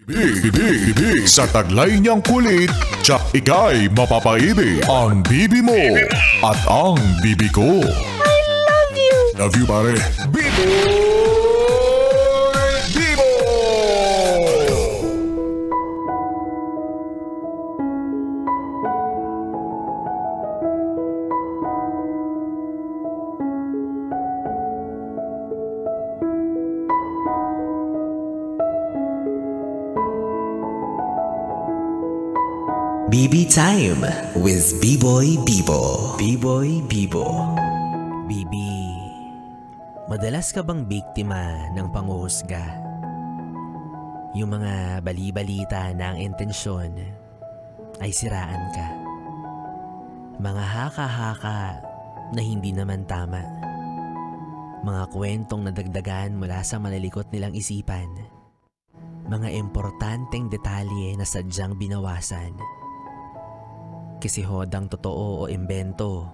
Bibi, sa taglay niyang kulit, tsak ika'y mapapaibig. Ang bibi mo at ang bibi ko. I love you! Love you, pare. Bibo! Bibo! BB Time with B-Boy Bibo. B-Boy Bibo. Bibi, madalas ka bang biktima ng panghuhusga? Yung mga bali-balita na ang intensyon ay siraan ka. Mga haka-haka na hindi naman tama. Mga kwentong nadagdagan mula sa malilikot nilang isipan. Mga importanteng detalye na sadyang binawasan. Kasi hodang totoo o imbento,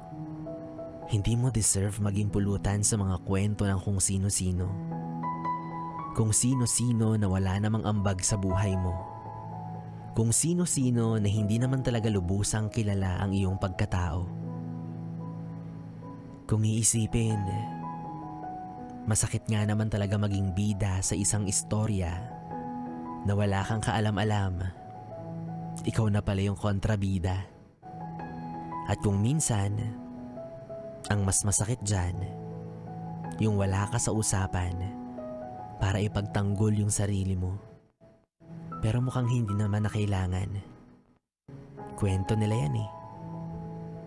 hindi mo deserve maging pulutan sa mga kwento ng kung sino-sino. Kung sino-sino na wala namang ambag sa buhay mo. Kung sino-sino na hindi naman talaga lubusang kilala ang iyong pagkatao. Kung iisipin, masakit nga naman talaga maging bida sa isang istorya na wala kang kaalam-alam. Ikaw na pala yung kontrabida. At kung minsan, ang mas masakit dyan, yung wala ka sa usapan para ipagtanggol yung sarili mo. Pero mukhang hindi naman na kailangan. Kwento nila yan eh.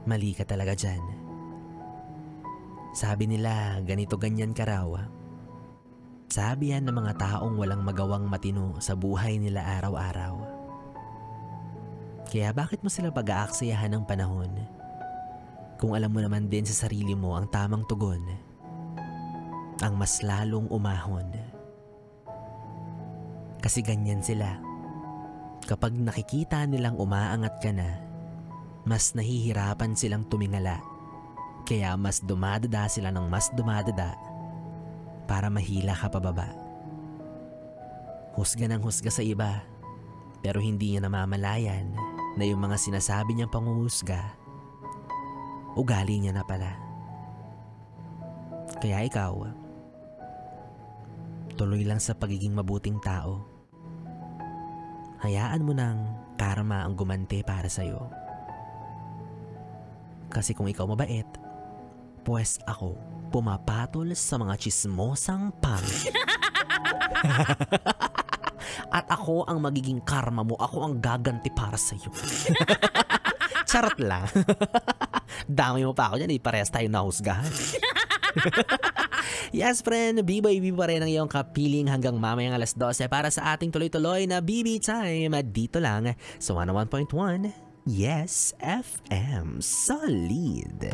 Mali ka talaga dyan. Sabi nila ganito ganyan ka raw. Sabi yan ng mga taong walang magawang matino sa buhay nila araw-araw. Kaya bakit mo sila pag-aaksayahan ng panahon kung alam mo naman din sa sarili mo ang tamang tugon, ang mas lalong umahon? Kasi ganyan sila. Kapag nakikita nilang umaangat ka na, mas nahihirapan silang tumingala. Kaya mas dumadada sila ng mas dumadada para mahila ka pababa. Husga ng husga sa iba, pero hindi niya namamalayan na yung mga sinasabi niyang panghuhusga, ugali niya na pala. Kaya ikaw, tuloy lang sa pagiging mabuting tao. Hayaan mo ng karma ang gumante para sa'yo. Kasi kung ikaw mabait, pues ako pumapatol sa mga chismosang pangit. At ako ang magiging karma mo. Ako ang gaganti para sa'yo. Charot lang. Dami mo pa ako dyan. Parehas tayo nahusgahan. Yes, friend. B-Boy Bibo pa rin ang iyong kapiling hanggang mamayang alas 12 para sa ating tuloy-tuloy na BB Time. Dito lang sa 101.1 Yes FM. Solid.